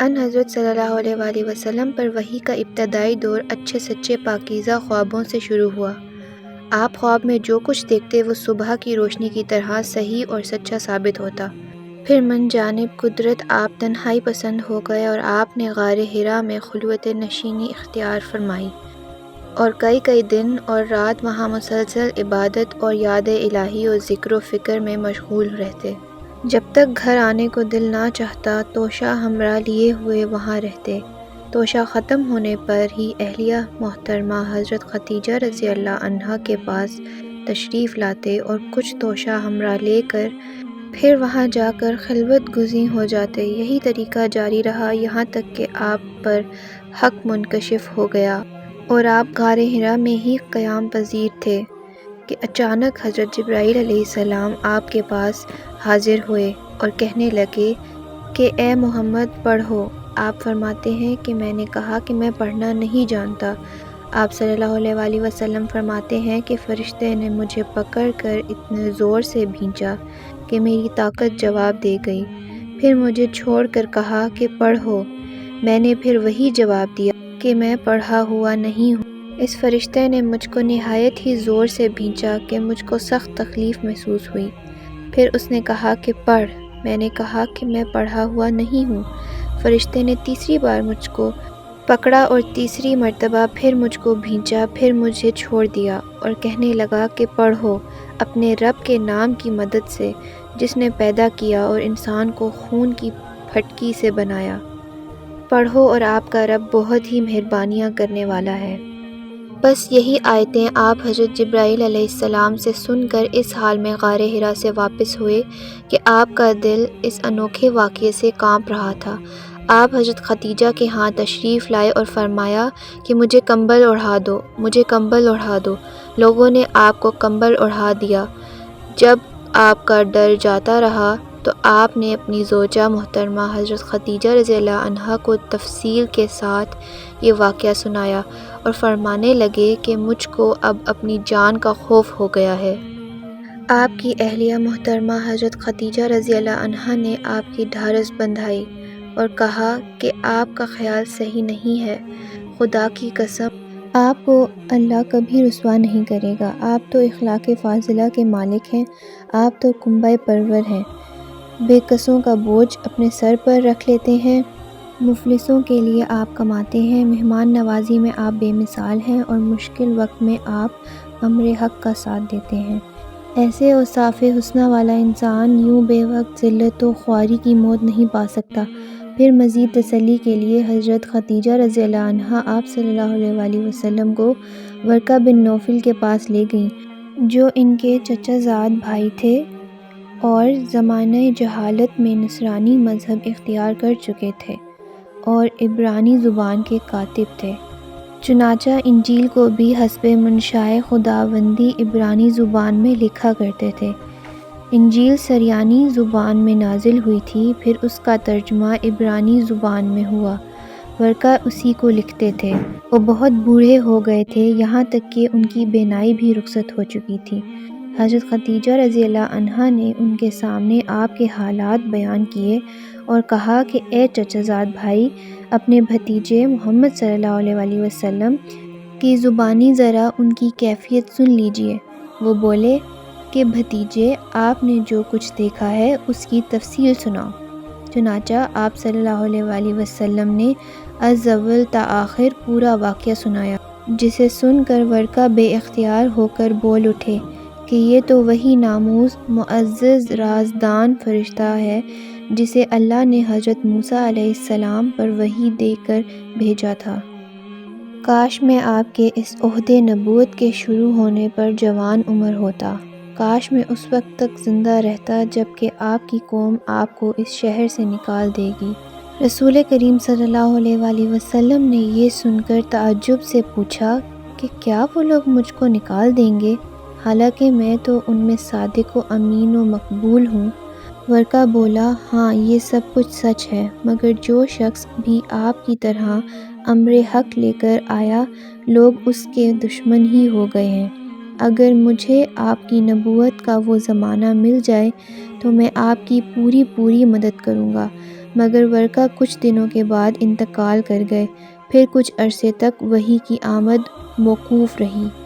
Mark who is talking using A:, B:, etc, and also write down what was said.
A: ان حضرت صلی اللہ علیہ وآلہ وسلم پر وحی کا ابتدائی دور اچھے سچے پاکیزہ خوابوں سے شروع ہوا۔ آپ خواب میں جو کچھ دیکھتے وہ صبح کی روشنی کی طرح صحیح اور سچا ثابت ہوتا۔ پھر من جانب قدرت آپ تنہائی پسند ہو گئے اور آپ نے غار حرا میں خلوت نشینی اختیار فرمائی اور کئی دن اور رات وہاں مسلسل عبادت اور یاد الہی اور ذکر و فکر میں مشغول رہتے۔ جب تک گھر آنے کو دل نہ چاہتا توشہ ہمراہ لیے ہوئے وہاں رہتے۔ توشہ ختم ہونے پر ہی اہلیہ محترمہ حضرت خدیجہ رضی اللہ عنہا کے پاس تشریف لاتے اور کچھ توشہ ہمراہ لے کر پھر وہاں جا کر خلوت گزیں ہو جاتے۔ یہی طریقہ جاری رہا یہاں تک کہ آپ پر حق منکشف ہو گیا اور آپ غار حرا میں ہی قیام پذیر تھے کہ اچانک حضرت جبرائیل علیہ السلام آپ کے پاس حاضر ہوئے اور کہنے لگے کہ اے محمد پڑھو۔ آپ فرماتے ہیں کہ میں نے کہا کہ میں پڑھنا نہیں جانتا۔ آپ صلی اللہ علیہ وآلہ وسلم فرماتے ہیں کہ فرشتے نے مجھے پکڑ کر اتنے زور سے بھینچا کہ میری طاقت جواب دے گئی، پھر مجھے چھوڑ کر کہا کہ پڑھو۔ میں نے پھر وہی جواب دیا کہ میں پڑھا ہوا نہیں ہوں۔ اس فرشتے نے مجھ کو نہایت ہی زور سے بھینچا کہ مجھ کو سخت تکلیف محسوس ہوئی، پھر اس نے کہا کہ پڑھ۔ میں نے کہا کہ میں پڑھا ہوا نہیں ہوں۔ فرشتے نے تیسری بار مجھ کو پکڑا اور تیسری مرتبہ پھر مجھ کو بھینچا، پھر مجھے چھوڑ دیا اور کہنے لگا کہ پڑھو اپنے رب کے نام کی مدد سے جس نے پیدا کیا اور انسان کو خون کی پھٹکی سے بنایا۔ پڑھو اور آپ کا رب بہت ہی مہربانیاں کرنے والا ہے۔ بس یہی آیتیں آپ حضرت جبرائیل علیہ السلام سے سن کر اس حال میں غار حرا سے واپس ہوئے کہ آپ کا دل اس انوکھے واقعے سے کانپ رہا تھا۔ آپ حضرت خدیجہ کے ہاں تشریف لائے اور فرمایا کہ مجھے کمبل اوڑھا دو، مجھے کمبل اوڑھا دو۔ لوگوں نے آپ کو کمبل اوڑھا دیا۔ جب آپ کا ڈر جاتا رہا تو آپ نے اپنی زوجہ محترمہ حضرت خدیجہ رضی اللہ عنہا کو تفصیل کے ساتھ یہ واقعہ سنایا اور فرمانے لگے کہ مجھ کو اب اپنی جان کا خوف ہو گیا ہے۔ آپ کی اہلیہ محترمہ حضرت خدیجہ رضی اللہ عنہا نے آپ کی ڈھارس بندھائی اور کہا کہ آپ کا خیال صحیح نہیں ہے، خدا کی قسم آپ کو اللہ کبھی رسوا نہیں کرے گا۔ آپ تو اخلاق فاضلہ کے مالک ہیں، آپ تو کنبہ پرور ہیں، بے کسوں کا بوجھ اپنے سر پر رکھ لیتے ہیں، مفلسوں کے لیے آپ کماتے ہیں، مہمان نوازی میں آپ بے مثال ہیں اور مشکل وقت میں آپ امر حق کا ساتھ دیتے ہیں۔ ایسے اوصاف حسنہ والا انسان یوں بے وقت ذلت و خواری کی موت نہیں پا سکتا۔ پھر مزید تسلی کے لیے حضرت خدیجہ رضی اللہ عنہا آپ صلی اللہ علیہ وآلہ وسلم کو ورقہ بن نوفل کے پاس لے گئیں جو ان کے چچا زاد بھائی تھے اور زمانہ جہالت میں نصرانی مذہب اختیار کر چکے تھے اور عبرانی زبان کے کاتب تھے۔ چنانچہ انجیل کو بھی حسب منشائے خداوندی عبرانی زبان میں لکھا کرتے تھے۔ انجیل سریانی زبان میں نازل ہوئی تھی، پھر اس کا ترجمہ عبرانی زبان میں ہوا۔ ورقہ اسی کو لکھتے تھے۔ وہ بہت بوڑھے ہو گئے تھے، یہاں تک کہ ان کی بینائی بھی رخصت ہو چکی تھی۔ حضرت خدیجہ رضی اللہ عنہا نے ان کے سامنے آپ کے حالات بیان کیے اور کہا کہ اے چچا زاد بھائی، اپنے بھتیجے محمد صلی اللہ علیہ وآلہ وسلم کی زبانی ذرا ان کی کیفیت سن لیجئے۔ وہ بولے کہ بھتیجے، آپ نے جو کچھ دیکھا ہے اس کی تفصیل سناؤ۔ چنانچہ آپ صلی اللہ علیہ وآلہ وسلم نے از اول تا آخر پورا واقعہ سنایا، جسے سن کر ورقہ بے اختیار ہو کر بول اٹھے کہ یہ تو وہی ناموس معزز رازدان فرشتہ ہے جسے اللہ نے حضرت موسیٰ علیہ السلام پر وحی دے کر بھیجا تھا۔ کاش میں آپ کے اس عہدِ نبوت کے شروع ہونے پر جوان عمر ہوتا، کاش میں اس وقت تک زندہ رہتا جب کہ آپ کی قوم آپ کو اس شہر سے نکال دے گی۔ رسول کریم صلی اللہ علیہ وآلہ وسلم نے یہ سن کر تعجب سے پوچھا کہ کیا وہ لوگ مجھ کو نکال دیں گے، حالانکہ میں تو ان میں صادق و امین و مقبول ہوں۔ ورقہ بولا، ہاں یہ سب کچھ سچ ہے، مگر جو شخص بھی آپ کی طرح امر حق لے کر آیا لوگ اس کے دشمن ہی ہو گئے ہیں۔ اگر مجھے آپ کی نبوت کا وہ زمانہ مل جائے تو میں آپ کی پوری مدد کروں گا، مگر ورقہ کچھ دنوں کے بعد انتقال کر گئے۔ پھر کچھ عرصے تک وحی کی آمد موقوف رہی۔